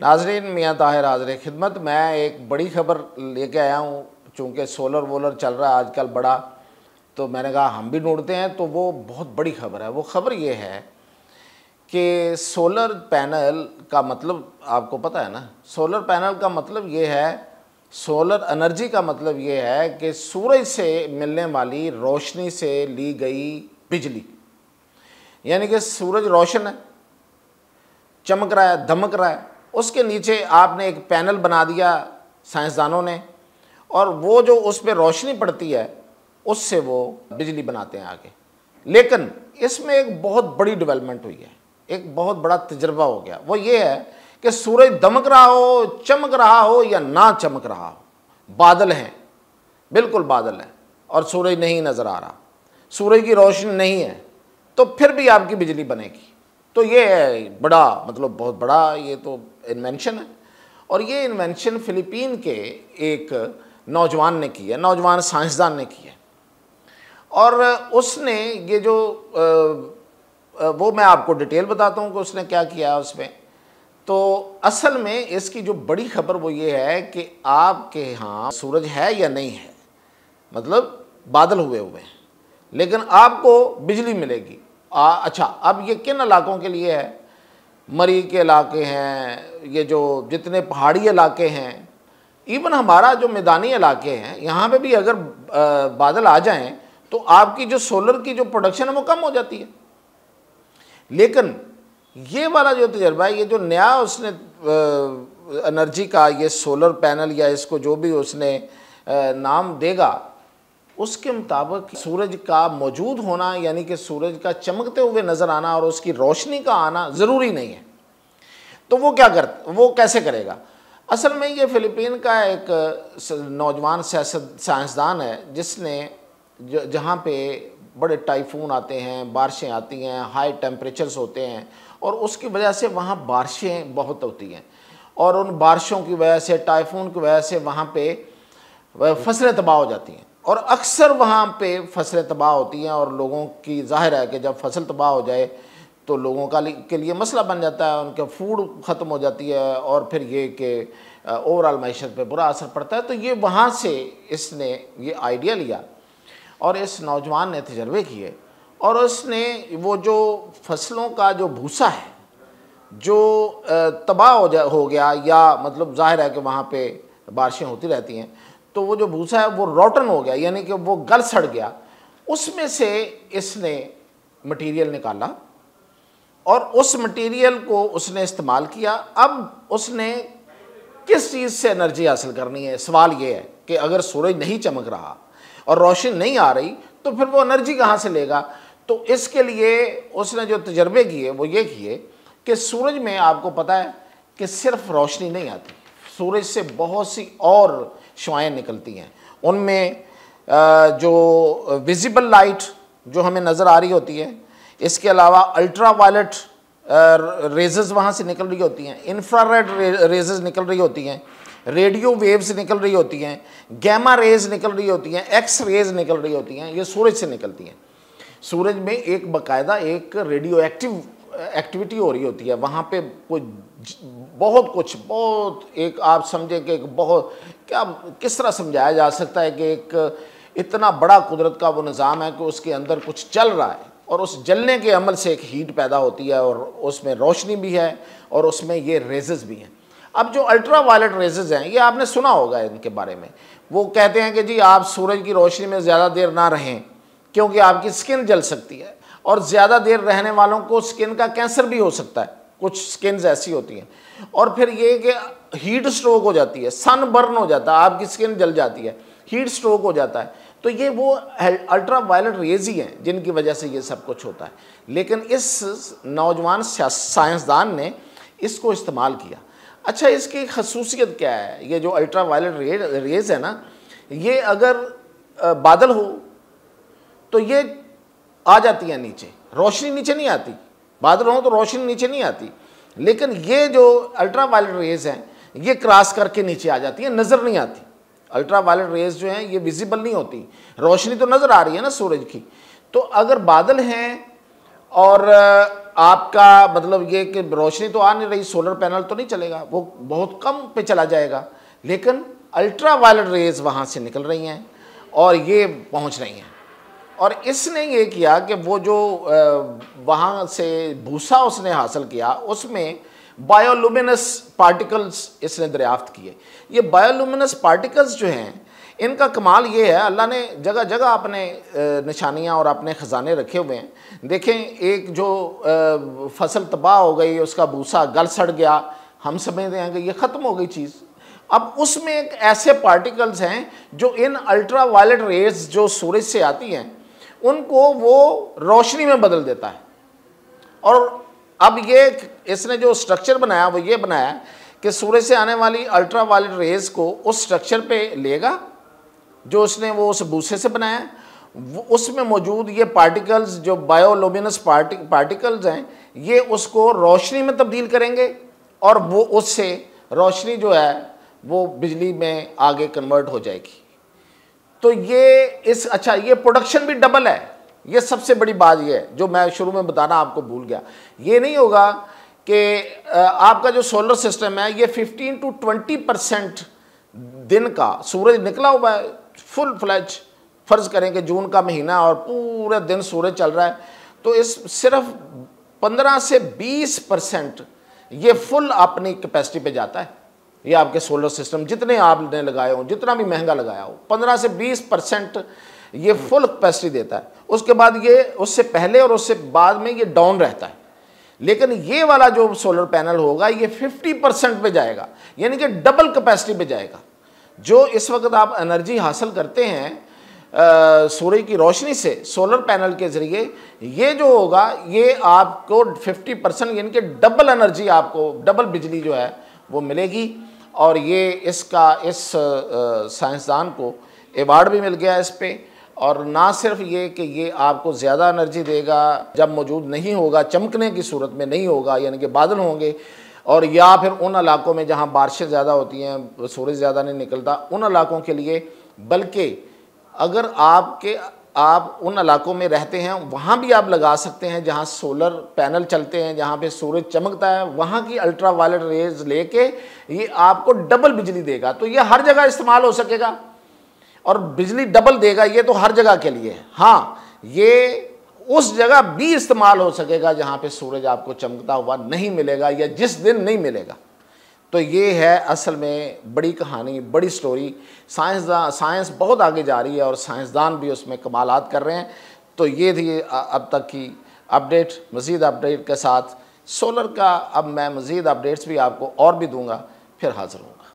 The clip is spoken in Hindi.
नाजरीन, मियाँ ताहिर हाज़िर खिदमत। मैं एक बड़ी ख़बर लेके आया हूँ। चूँकि सोलर वोलर चल रहा है आजकल बड़ा, तो मैंने कहा हम भी ढूंढते हैं। तो वो बहुत बड़ी ख़बर है। वो ख़बर ये है कि सोलर पैनल का मतलब आपको पता है ना। सोलर पैनल का मतलब ये है, सोलर एनर्जी का मतलब ये है कि सूरज से मिलने वाली रोशनी से ली गई बिजली। यानी कि सूरज रोशन है, चमक रहा है, धमक रहा है, उसके नीचे आपने एक पैनल बना दिया साइंसदानों ने, और वो जो उस पर रोशनी पड़ती है उससे वो बिजली बनाते हैं आगे। लेकिन इसमें एक बहुत बड़ी डेवलपमेंट हुई है, एक बहुत बड़ा तजर्बा हो गया। वो ये है कि सूरज दमक रहा हो, चमक रहा हो या ना चमक रहा हो, बादल हैं, बिल्कुल बादल हैं, और सूरज नहीं नज़र आ रहा, सूरज की रोशनी नहीं है, तो फिर भी आपकी बिजली बनेगी। तो ये है बड़ा, मतलब बहुत बड़ा ये तो इन्वेंशन है। और ये इन्वेंशन फ़िलिपीन के एक नौजवान ने की है, नौजवान साइंसदान ने की है। और उसने ये जो वो मैं आपको डिटेल बताता हूँ कि उसने क्या किया है उसमें। तो असल में इसकी जो बड़ी खबर वो ये है कि आपके यहाँ सूरज है या नहीं है, मतलब बादल हुए हुए हैं, लेकिन आपको बिजली मिलेगी। अच्छा, अब ये किन इलाकों के लिए है? मरी के इलाके हैं, ये जो जितने पहाड़ी इलाके हैं, इवन हमारा जो मैदानी इलाके हैं, यहाँ पे भी अगर बादल आ जाएं तो आपकी जो सोलर की जो प्रोडक्शन है वो कम हो जाती है। लेकिन ये वाला जो तजर्बा है, ये जो नया उसने एनर्जी का ये सोलर पैनल या इसको जो भी उसने नाम देगा, उसके मुताबिक सूरज का मौजूद होना, यानी कि सूरज का चमकते हुए नज़र आना और उसकी रोशनी का आना ज़रूरी नहीं है। तो वो कैसे करेगा? असल में ये फ़िलिपीन का एक नौजवान साइंसदान है जिसने जहाँ पे बड़े टाइफून आते हैं, बारिशें आती हैं, हाई टेम्परेचर्स होते हैं, और उसकी वजह से वहाँ बारिशें बहुत होती हैं, और उन बारिशों की वजह से, टाइफून की वजह से वहाँ पे फसलें तबाह हो जाती हैं। और अक्सर वहाँ पे फसलें तबाह होती हैं, और लोगों की ज़ाहिर है कि जब फसल तबाह हो जाए तो लोगों के लिए मसला बन जाता है, उनका फूड ख़त्म हो जाती है, और फिर ये कि ओवरऑल मैशत पे बुरा असर पड़ता है। तो ये वहाँ से इसने ये आइडिया लिया और इस नौजवान ने तजर्बे किए, और उसने वो जो फसलों का जो भूसा है जो तबाह हो गया, या मतलब ज़ाहिर है कि वहाँ पे बारिशें होती रहती हैं, तो वो जो भूसा है वो रोटन हो गया, यानी कि वो गल सड़ गया। उसमें से इसने मटेरियल निकाला और उस मटेरियल को उसने इस्तेमाल किया। अब उसने किस चीज़ से एनर्जी हासिल करनी है? सवाल ये है कि अगर सूरज नहीं चमक रहा और रोशनी नहीं आ रही तो फिर वो एनर्जी कहाँ से लेगा? तो इसके लिए उसने जो तजर्बे किए वो ये किए कि सूरज में आपको पता है कि सिर्फ रोशनी नहीं आती, सूरज से बहुत सी और शुआएँ निकलती हैं। उनमें जो विजिबल लाइट जो हमें नज़र आ रही होती है, इसके अलावा अल्ट्रा वायलेट रेजेस वहाँ से निकल रही होती हैं, इंफ्रारेड रेजेस निकल रही होती हैं, रेडियो वेव्स निकल रही होती हैं, गैमा रेज निकल रही होती हैं, एक्स रेज निकल रही होती हैं। ये सूरज से निकलती हैं। सूरज में एक बाकायदा एक रेडियो एक्टिव एक्टिविटी हो रही होती है, वहाँ पे कोई बहुत एक आप समझे कि एक बहुत क्या किस तरह समझाया जा सकता है कि एक इतना बड़ा कुदरत का वो निज़ाम है कि उसके अंदर कुछ चल रहा है, और उस जलने के अमल से एक हीट पैदा होती है, और उसमें रोशनी भी है और उसमें ये रेजेस भी हैं। अब जो अल्ट्रा वायलेट रेजेस हैं, ये आपने सुना होगा इनके बारे में। वो कहते हैं कि जी आप सूरज की रोशनी में ज़्यादा देर ना रहें क्योंकि आपकी स्किन जल सकती है, और ज़्यादा देर रहने वालों को स्किन का कैंसर भी हो सकता है, कुछ स्किन्स ऐसी होती हैं। और फिर ये कि हीट स्ट्रोक हो जाती है, सन बर्न हो जाता है, आपकी स्किन जल जाती है, हीट स्ट्रोक हो जाता है। तो ये वो अल्ट्रा वायलेट रेज ही हैं जिनकी वजह से ये सब कुछ होता है। लेकिन इस नौजवान साइंसदान ने इसको इस्तेमाल किया। अच्छा, इसकी खसूसियत क्या है? ये जो अल्ट्रा वायलेट रेज है ना, ये अगर बादल हो तो ये आ जाती है नीचे, रोशनी नीचे नहीं आती। बादल हो तो रोशनी नीचे नहीं आती, लेकिन ये जो अल्ट्रा वायलेट रेज हैं ये क्रॉस करके नीचे आ जाती है, नज़र नहीं आती। अल्ट्रा वायलेट रेज जो हैं ये विजिबल नहीं होती, रोशनी तो नज़र आ रही है ना सूरज की। तो अगर बादल हैं और आपका मतलब ये कि रोशनी तो आ नहीं रही, सोलर पैनल तो नहीं चलेगा, वो बहुत कम पे चला जाएगा, लेकिन अल्ट्रा वायलेट रेज वहाँ से निकल रही हैं और ये पहुँच रही हैं। और इसने ये किया कि वो जो वहाँ से भूसा उसने हासिल किया, उसमें बायोलुमिनस पार्टिकल्स इसने दरियाफ्त किए। ये बायोलुमिनस पार्टिकल्स जो हैं, इनका कमाल ये है, अल्लाह ने जगह जगह अपने निशानियाँ और अपने ख़जाने रखे हुए हैं। देखें, एक जो फसल तबाह हो गई, उसका भूसा गल सड़ गया, हम समझते हैं कि ये ख़त्म हो गई चीज़। अब उसमें एक ऐसे पार्टिकल्स हैं जो इन अल्ट्रा वायलेट रेज जो सूरज से आती हैं, उनको वो रोशनी में बदल देता है। और अब ये इसने जो स्ट्रक्चर बनाया वो ये बनाया कि सूरज से आने वाली अल्ट्रा वायलेट रेज को उस स्ट्रक्चर पे लेगा जो उसने वो उस भूसे से बनाया है, उसमें मौजूद ये पार्टिकल्स जो बायोलुमिनस पार्टिकल्स हैं, ये उसको रोशनी में तब्दील करेंगे और वो उससे रोशनी जो है वो बिजली में आगे कन्वर्ट हो जाएगी। तो ये अच्छा, ये प्रोडक्शन भी डबल है। ये सबसे बड़ी बात ये है जो मैं शुरू में बताना आपको भूल गया। ये नहीं होगा कि आपका जो सोलर सिस्टम है ये 15 to 20% दिन का सूरज निकला हुआ है फुल फ्लैज, फ़र्ज़ करें कि जून का महीना और पूरे दिन सूरज चल रहा है, तो इस सिर्फ 15 से 20% ये फुल अपनी कैपेसिटी पे जाता है। ये आपके सोलर सिस्टम जितने आपने लगाए हों, जितना भी महंगा लगाया हो, 15 से 20% ये फुल कैपेसिटी देता है। उसके बाद ये उससे पहले और उससे बाद में ये डाउन रहता है। लेकिन ये वाला जो सोलर पैनल होगा ये 50% पे जाएगा, यानी कि डबल कैपेसिटी पे जाएगा। जो इस वक्त आप एनर्जी हासिल करते हैं सूर्य की रोशनी से सोलर पैनल के ज़रिए, ये जो होगा ये आपको 50% यानी कि डबल एनर्जी, आपको डबल बिजली जो है वो मिलेगी। और ये इसका इस साइंसदान को एवार्ड भी मिल गया इस पे। और ना सिर्फ ये कि ये आपको ज़्यादा एनर्जी देगा, जब मौजूद नहीं होगा, चमकने की सूरत में नहीं होगा, यानी कि बादल होंगे, और या फिर उन इलाकों में जहाँ बारिशें ज़्यादा होती हैं, सूरज ज़्यादा नहीं निकलता, उन इलाकों के लिए, बल्कि अगर आप उन इलाकों में रहते हैं वहाँ भी आप लगा सकते हैं जहाँ सोलर पैनल चलते हैं, जहाँ पे सूरज चमकता है, वहाँ की अल्ट्रा वायलेट रेज लेके ये आपको डबल बिजली देगा। तो ये हर जगह इस्तेमाल हो सकेगा और बिजली डबल देगा। ये तो हर जगह के लिए है। हाँ, ये उस जगह भी इस्तेमाल हो सकेगा जहाँ पे सूरज आपको चमकता हुआ नहीं मिलेगा या जिस दिन नहीं मिलेगा। तो ये है असल में बड़ी कहानी, बड़ी स्टोरी। साइंस बहुत आगे जा रही है और साइंसदान भी उसमें कमालात कर रहे हैं। तो ये थी अब तक की अपडेट। मज़ीद अपडेट के साथ सोलर का अब मैं मज़ीद अपडेट्स भी आपको और भी दूंगा, फिर हाज़िर हूँ।